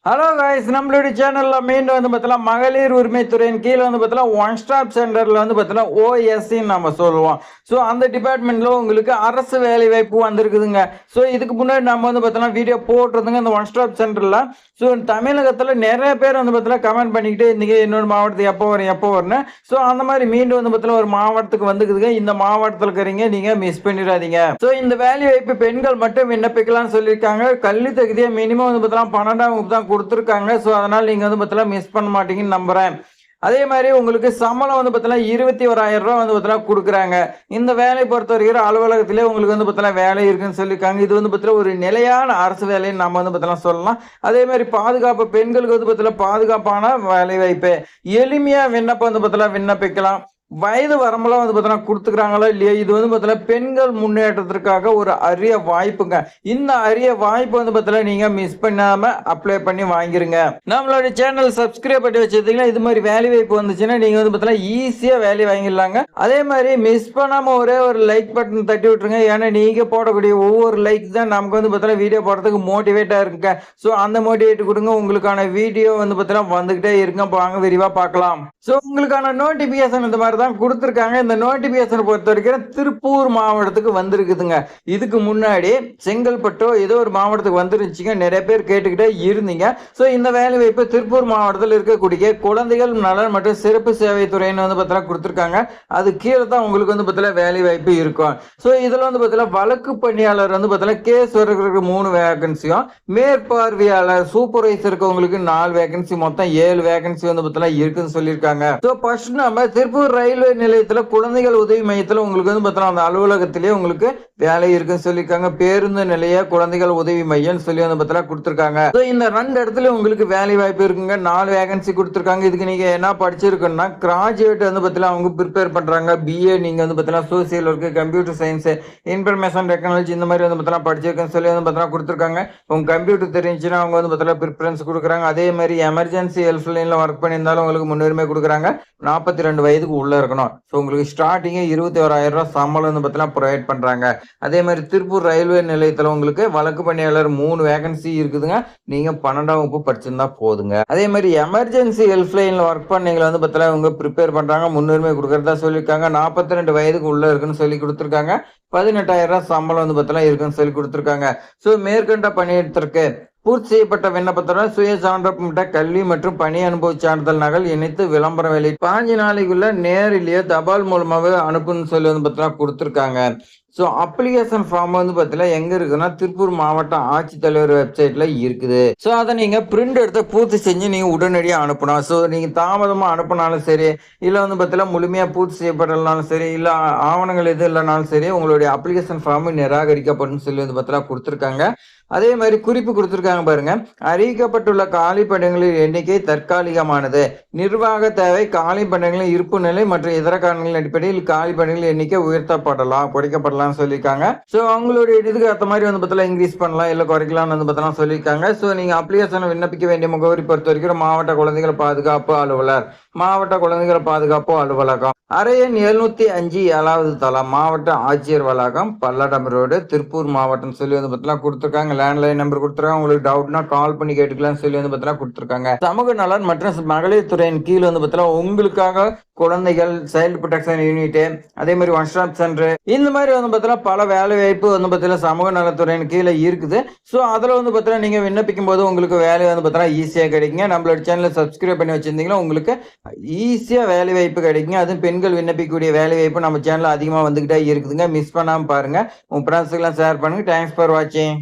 Hello guys, நம்மளுடைய சேனலில் மீண்டும் பார்த்தீங்கன்னா மகளிர் உரிமைத்துறையின் கீழே பார்த்தீங்கன்னா ஒன் ஸ்டாப் சென்டரில் பார்த்தீங்கன்னா ஓஎஸ்சின்னு நம்ம சொல்லுவோம். ஸோ அந்த டிபார்ட்மெண்ட்டில் உங்களுக்கு அரசு வேலை வாய்ப்பு வந்திருக்குதுங்க. ஸோ இதுக்கு முன்னாடி நம்ம பார்த்தீங்கன்னா வீடியோ போட்டிருந்தோங்க இந்த ஒன் ஸ்டாப் சென்டரில். ஸோ தமிழகத்தில் நிறைய பேர் பார்த்தீங்கன்னா கமெண்ட் பண்ணிக்கிட்டே இருந்தீங்க இன்னொரு மாவட்டத்துக்கு எப்போ வரணும். ஸோ அந்த மாதிரி மீண்டும் பார்த்தீங்கன்னா ஒரு மாவட்டத்துக்கு வந்துக்குதுங்க. இந்த மாவட்டத்தில் இருக்கிறீங்க, நீங்கள் மிஸ் பண்ணிடாதீங்க. ஸோ இந்த வேலை வாய்ப்பு பெண்கள் மட்டும் விண்ணப்பிக்கலாம்னு சொல்லியிருக்காங்க. கல்வி தகுதியை மினிமம் பார்த்தீங்கன்னா 12ஆம் வகுப்பு தான் கொடுத்துருக்காங்க. ஸோ அதனால் நீங்கள் பார்த்தீங்கன்னா மிஸ் பண்ண மாட்டீங்கன்னு நம்புகிறேன். அதே மாதிரி உங்களுக்கு சம்பளம் பார்த்தீங்கன்னா 21,000 ரூபா பார்த்தீங்கன்னா கொடுக்குறாங்க. இந்த வேலை பொறுத்த வரைக்கும் அலுவலகத்திலே உங்களுக்கு பார்த்தீங்கன்னா வேலை இருக்குன்னு சொல்லியிருக்காங்க. இது பார்த்தீங்கன்னா ஒரு நிலையான அரசு வேலைன்னு நம்ம பார்த்தீங்கன்னா சொல்லலாம். அதே மாதிரி பாதுகாப்பு பெண்களுக்கு பார்த்தீங்கன்னா பாதுகாப்பான வேலை வாய்ப்பு, எளிமையாக விண்ணப்பம் பார்த்தீங்கன்னா விண்ணப்பிக்கலாம். வயது வரம்பெல்லாம் பார்த்தீங்கன்னா கொடுத்துக்கிறாங்களா இல்லையா, இது பார்த்தீங்கன்னா பெண்கள் முன்னேற்றத்திற்காக ஒரு அரிய வாய்ப்புங்க. இந்த அரிய வாய்ப்பு பார்த்தீங்கன்னா நீங்க மிஸ் பண்ணாம அப்ளை பண்ணி வாங்கிருங்க. நம்மளோட சேனல் சப்ஸ்கிரைப் பண்ணி வச்சிருந்தீங்கன்னா இது மாதிரி வேலை வாய்ப்பு வந்துச்சுன்னா நீங்க பார்த்தீங்கன்னா ஈஸியா வேலை வாங்கிடலாங்க. அதே மாதிரி மிஸ் பண்ணாம ஒரே ஒரு லைக் பட்டன் தட்டி விட்டுருங்க. ஏன்னா நீங்க போடக்கூடிய ஒவ்வொரு லைக் தான் நமக்கு பார்த்தீங்கன்னா வீடியோ போடுறதுக்கு மோட்டிவேட்டா இருக்குங்க. ஸோ அந்த மோட்டிவேட் கொடுங்க. உங்களுக்கான வீடியோ பார்த்தீங்கன்னா வந்துகிட்டே இருக்குங்க. வாங்க விரிவா பார்க்கலாம். ஸோ உங்களுக்கான நோட்டிபிகேஷன் இந்த மாதிரி தான் கொடுத்துருக்காங்க. இந்த நோட்டிபிகேஷன் பொறுத்த வரைக்கும் திருப்பூர் மாவட்டத்துக்கு வந்திருக்குதுங்க. இதுக்கு முன்னாடி செங்கல்பட்டோ ஏதோ ஒரு மாவட்டத்துக்கு வந்துருச்சுங்க. நிறைய பேர் கேட்டுக்கிட்டே இருந்தீங்க. ஸோ இந்த வேலை வாய்ப்பு திருப்பூர் மாவட்டத்தில் இருக்கக்கூடிய குழந்தைகள் நலன் மற்றும் சிறப்பு சேவை துறைன்னு பார்த்தீங்கன்னா கொடுத்துருக்காங்க. அது கீழே தான் உங்களுக்கு பார்த்தீங்கன்னா வேலை வாய்ப்பு இருக்கும். ஸோ இதில் பார்த்தீங்கன்னா வழக்கு பணியாளர் பார்த்தீங்கன்னா கேஸ் வர்றதுக்கு 3 வேகன்சியும், மேற்பார்வையாளர் சூப்பர்வைசருக்கு உங்களுக்கு 4 வேகன்சி, மொத்தம் 7 வேகன்சி பார்த்தீங்கன்னா இருக்குன்னு சொல்லியிருக்காங்க. ஸோ ஃபர்ஸ்ட் நம்ம திருப்பூர் ரயில்வே நிலையத்தில் குழந்தைகள் உதவி மையத்தில் உங்களுக்கு பார்த்தீங்கன்னா அந்த அலுவலகத்திலேயே உங்களுக்கு வேலை இருக்குன்னு சொல்லியிருக்காங்க. பேருந்து நிலைய குழந்தைகள் உதவி மையம் சொல்லி பார்த்தீங்கன்னா கொடுத்துருக்காங்க. ஸோ இந்த 2 இடத்துல உங்களுக்கு வேலை வாய்ப்பு இருக்குங்க. 4 வேகன்சி கொடுத்துருக்காங்க. இதுக்கு நீங்க என்ன படிச்சிருக்கணும்னா கிராஜுவேட் பார்த்தீங்கன்னா அவங்க ப்ரிப்பேர் பண்றாங்க. பிஏ நீங்க பார்த்தீங்கன்னா social work, computer science, information technology இந்த மாதிரி பார்த்தீங்கன்னா படிச்சிருக்கேன்னு சொல்லி பார்த்தீங்கன்னா கொடுத்துருக்காங்க. உங்க கம்ப்யூட்டர் தெரிஞ்சுன்னா அவங்க பார்த்தீங்கன்னா ப்ரிஃபரன்ஸ் கொடுக்குறாங்க. அதே மாதிரி எமர்ஜென்சி ஹெல்ப் லைன்ல ஒர்க் பண்ணியிருந்தாலும் உங்களுக்கு முன்னுரிமை கொடுக்குறாங்க. 42 வயதுக்கு உள்ள இருக்கணும். ஸோ உங்களுக்கு ஸ்டார்டிங்கே 21,000 ரூபா சம்பளம் பார்த்தீங்கன்னா ப்ரொவைட் பண்றாங்க. அதே மாதிரி திருப்பூர் ரயில்வே நிலையத்தில் உங்களுக்கு வழக்கு பணியாளர் 3 வேகன்சி இருக்குதுங்க. நீங்க 12ஆம் வகுப்பு படிச்சிருந்தா போதுங்க. அதே மாதிரி எமர்ஜென்சி ஹெல்ப் லைன்ல ஒர்க் பண்ணீங்களா பார்த்தீங்கன்னா அவங்க ப்ரிப்பேர் பண்றாங்க, முன்னுரிமை கொடுக்கறதா சொல்லியிருக்காங்க. 42 வயதுக்கு உள்ள இருக்குன்னு சொல்லி கொடுத்துருக்காங்க. 18,000 ரூபாய் சம்பளம் பார்த்தீங்கன்னா இருக்குன்னு சொல்லி கொடுத்துருக்காங்க. ஸோ மேற்கண்ட பணியிடத்திற்கு பூர்த்தி செய்யப்பட்ட விண்ணப்பத்துடன் சுய சான்றப்பட்ட கல்வி மற்றும் பணி அனுபவ சான்றிதழ் நகல் இணைத்து விளம்பரம் வெளி 5 நாளைக்குள்ள நேரிலேயே தபால் மூலமாகவே அனுப்புன்னு சொல்லி பார்த்தீங்கன்னா கொடுத்துருக்காங்க. ஸோ அப்ளிகேஷன் ஃபார்ம் பார்த்தீங்கன்னா எங்க இருக்குன்னா திருப்பூர் மாவட்ட ஆட்சித்தலைவர் வெப்சைட்ல இருக்குது. ஸோ அதை நீங்க பிரிண்ட் எடுத்து பூர்த்தி செஞ்சு நீங்க உடனடியாக அனுப்பணும். ஸோ நீங்க தாமதமா அனுப்பினாலும் சரி, இல்லை பார்த்தீங்கன்னா முழுமையா பூர்த்தி செய்யப்படலாலும் சரி, இல்லை ஆவணங்கள் எது இல்லைனாலும் சரி, உங்களுடைய அப்ளிகேஷன் ஃபார்ம் நிராகரிக்கப்படும் சொல்லி பார்த்தீங்கன்னா கொடுத்துருக்காங்க. அதே மாதிரி குறிப்பு கொடுத்துருக்காங்க பாருங்க. அறிவிக்கப்பட்டுள்ள காலி பணிகளின் எண்ணிக்கை தற்காலிகமானது. நிர்வாக தேவை, காலி பணிகளின் இருப்பு நிலை மற்றும் இதர காரணங்களின் அடிப்படையில் காலி பணிகளின் எண்ணிக்கை உயர்த்தப்படலாம், குறைக்கப்படலாம் சொல்லியிருக்காங்க. ஸோ அவங்களுடைய இதுக்கு ஏற்ற மாதிரி பார்த்தீங்கன்னா இன்க்ரீஸ் பண்ணலாம், இல்லை குறைக்கலாம் பார்த்தீங்கன்னா சொல்லியிருக்காங்க. ஸோ நீங்க அப்ளிகேஷனை விண்ணப்பிக்க வேண்டிய முகவரி பொறுத்த வரைக்கும் மாவட்ட குழந்தைகள் பாதுகாப்பு அலுவலர், மாவட்ட குழந்தைகள் பாதுகாப்பு அலுவலகம், அரையன் 705 7வது தளம், மாவட்ட ஆட்சியர் வளாகம், பல்லடம் ரோடு, திருப்பூர் மாவட்டம் சொல்லி பார்த்தீங்கன்னா கொடுத்துருக்காங்க. லேண்ட்லைன் நம்பர் கொடுத்துருக்காங்க. உங்களுக்கு டவுட்னா கால் பண்ணி கேட்டுக்கலாம்னு சொல்லி பார்த்தீங்கன்னா கொடுத்துருக்காங்க. சமூக நலன் மற்றும் மகளிர் துறையின் கீழ் பார்த்தீங்கன்னா உங்களுக்காக குழந்தைகள் சைல்டு ப்ரொடெக்ஷன் யூனிட், அதே மாதிரி ஒன் ஸ்டாப் சென்டர், இந்த மாதிரி பார்த்தீங்கன்னா பல வேலை வாய்ப்பு பார்த்தீங்கன்னா சமூக நலத்துறையின் கீழே இருக்குது. ஸோ அதில் பார்த்தீங்கன்னா நீங்க விண்ணப்பிக்கும் போது உங்களுக்கு வேலை பார்த்தீங்கன்னா ஈஸியாக கிடைக்குங்க. நம்மளோட சேனலை சப்ஸ்கிரைப் பண்ணி வச்சிருந்தீங்கன்னா உங்களுக்கு ஈஸியா வேலை வாய்ப்பு கிடைக்குங்க. அதுவும் பெண்கள் விண்ணப்பிக்கக்கூடிய வேலை வாய்ப்பு நம்ம சேனல் அதிகமாக வந்துகிட்டே இருக்குதுங்க. மிஸ் பண்ணாம பாருங்க. உங்க ஃப்ரெண்ட்ஸுக்கெல்லாம் ஷேர் பண்ணுங்க. தேங்க்ஸ் ஃபார் வாட்சிங்.